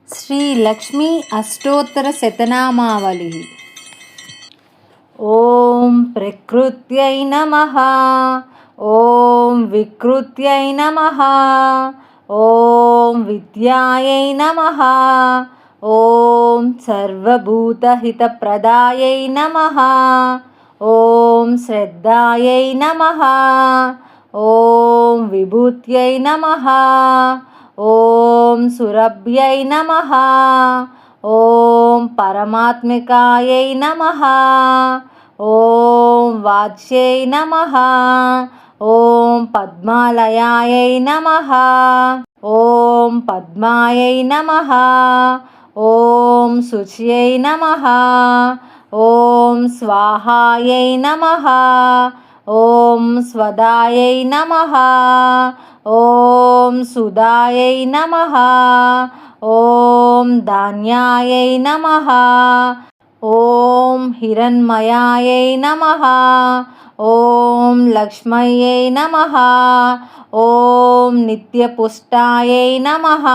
శ్రీ లక్ష్మీ అష్టోత్తర శతనామావళి. ఓం ప్రకృత్యై నమః. ఓం వికృత్యై నమః. ఓం విద్యాయై నమః. ఓం సర్వభూతహితప్రదాయై నమః. ఓం శ్రద్ధాయై నమః. ఓం విభూత్యై నమః. ఓం సురభ్యై నమః. ఓం పరమాత్మికాయై నమః. ఓం వాచ్యై నమః. ఓం పద్మాలయాయై నమః. ఓం పద్మాయై నమః. ఓం శుచ్యై నమః. ఓం స్వాహాయై నమః. ఓం స్వదాయై నమః. ఓం సుదాయై నమః. ఓం ధాన్యాయై నమః. ఓం హిరణ్మయాయై నమః. ఓం లక్ష్మయ్యై నమః. ఓం నిత్యపుష్టాయై నమః.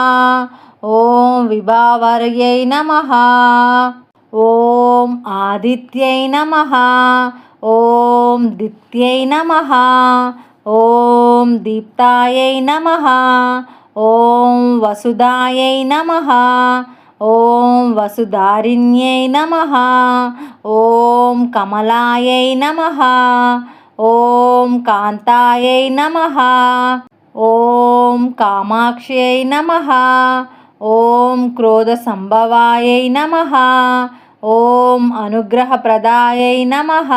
ఓం విభావర్యై నమః. ఓం ఆదిత్యై నమః. ఓం దిత్యై నమః. ఓం దీప్తాయై నమః. ఓం వసుదాయై నమః. ఓం వసుధారిణ్యై నమః. ఓం కమలాయై నమః. ఓం కాంతాయై నమః. ఓం కామాక్ష్యై నమః. ఓం క్రోధసంభవాయై నమః. ఓం అనుగ్రహప్రదాయై నమః.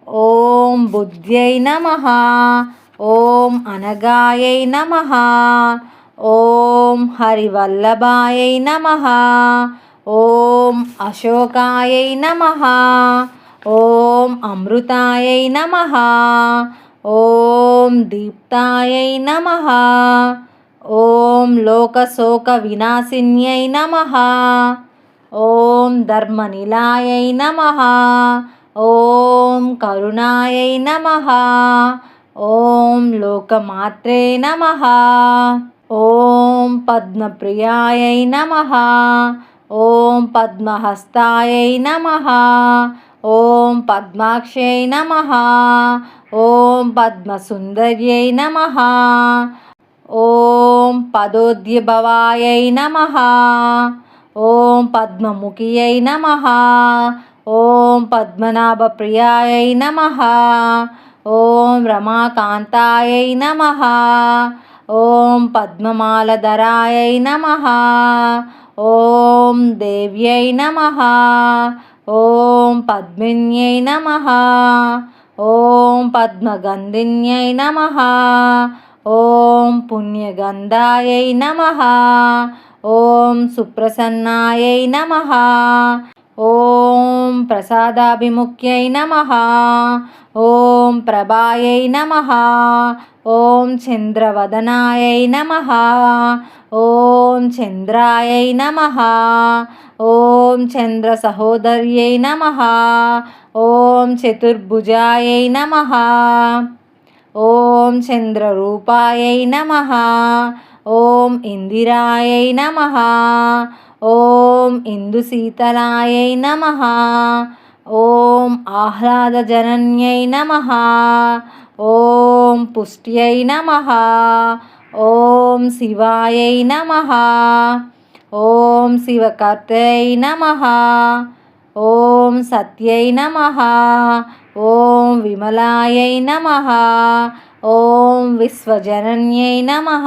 ఓం బుద్ధ్యై నమః. ఓం అనగాయై నమః. ఓం హరివల్లభాయై నమః. ఓం అశోకాయై నమః. ఓం అమృతాయై నమః. ఓం దీప్తాయై నమః. ఓం లోకశోక వినాశిన్యై నమః. ఓం ధర్మనిలయాయై నమః. ఓం కరుణాయై నమః. ఓం లోకమాత్రే నమః. ఓం పద్మప్రియాయై నమః. ఓం పద్మహస్తాయై నమః. ఓం పద్మాక్షై నమః. ఓం పద్మసుందర్యై నమః. ఓం పదోద్యభవాయై నమః. ఓం పద్మముఖియై నమః. ఓం పద్మనాభప్రియాయై నమః. ఓం రమాకాంతాయై నమః. ఓం పద్మమాలధరాయై నమః. ఓం దేవ్యై నమః. ఓం పద్మిన్యై నమః. ఓం పద్మగంధిన్యై నమః. ఓం పుణ్యగంధాయై నమః. ఓం సుప్రసన్నాయై నమః. ఓం ప్రసాదాభిముఖ్యై నమః. ఓం ప్రభాయై నమః. ఓం చంద్రవదనాయై నమః. ఓం చంద్రాయై నమః. ఓం చంద్ర సహోదర్యై నమః. ఓం చతుర్భుజాయై నమః. ఓం చంద్రరూపాయై నమః. ఓం ఇందిరాయై నమః. ఓం ఇందుశీతలాయై నమః. ఓం ఆహ్లాదజనన్యై నమః. ఓం పుష్ట్యై నమః. ఓం శివాయై నమః. ఓం శివకర్తై నమః. ఓం సత్యై నమః. ఓం విమలాయై నమః. ఓం విశ్వజనన్యై నమః.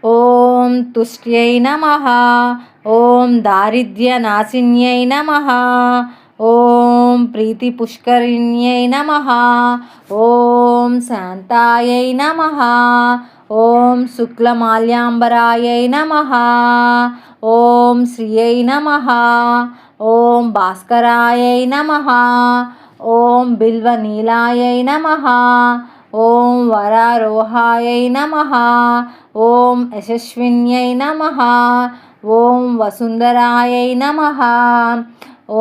ఓం తుష్ట్యై నమః. ఓం దారిద్ర్యనాశిన్యై నమః. ఓం ప్రీతిపుష్కరిణ్యై నమః. ఓం శాంతాయై నమః. ఓం శుక్లమాల్యాంబరాయై నమః. ఓం శ్రియై నమః. ఓం భాస్కరాయై నమః. ఓం బిల్వనీలాయై నమః. ఓం వరారోహాయై నమః. ఓం యశస్విన్యై నమః. ఓం వసుంధరాయై నమః.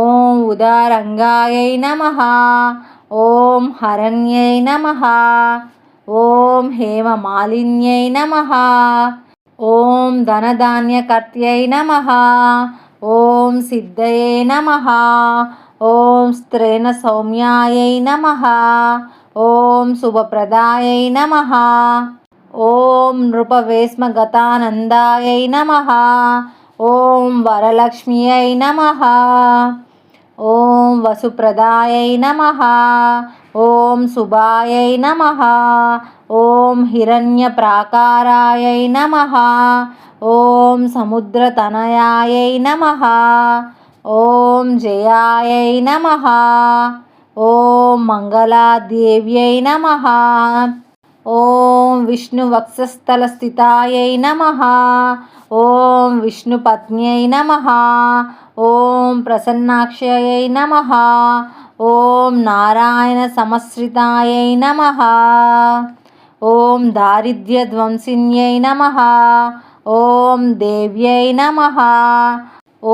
ఓం ఉదారంగాయై నమః. ఓం హరణ్యై నమః. ఓం హేమమాలిన్యై నమః. ఓం ధనధాన్యకర్త్యై నమః. ఓం సిద్ధయే నమః. ఓం స్త్రేణ సౌమ్యాయై నమః. ఓం శుభప్రదాయై నమః. ఓం నృపవేశ్మగతానందాయై నమః. ఓం వరలక్ష్మ్యై నమః. ఓం వసుప్రదాయై నమః. ఓం శుభాయై నమః. ఓం హిరణ్యప్రాకారాయై నమః. ఓం సముద్రతనయాయై నమః. ఓం జయాయై నమః. ఓం మంగళాదేవ్యై నమః. ఓం విష్ణువక్షస్థలస్థితాయై నమః. ఓం విష్ణుపత్న్యై నమః. ఓం ప్రసన్నాక్షయై నమః. ఓం నారాయణ సమశ్రితాయై నమః. ఓం దారిద్ర్యధ్వంసిన్యై నమః. ఓం దేవ్యై నమః.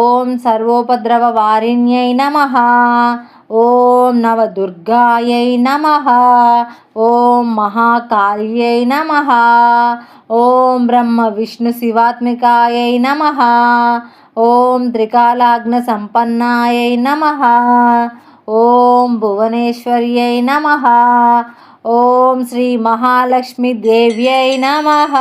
ఓం సర్వోపద్రవవారిణ్యై నమః. ఓం నవదుర్గాయై నమః. ఓం మహాకాళ్యై నమః. ఓం బ్రహ్మ విష్ణు శివాత్మికాయై నమః. ఓం త్రికాలాగ్న సంపన్నాయై నమః. ఓం భువనేశ్వర్యై నమః. ఓం శ్రీ మహాలక్ష్మీ దేవ్యై నమః.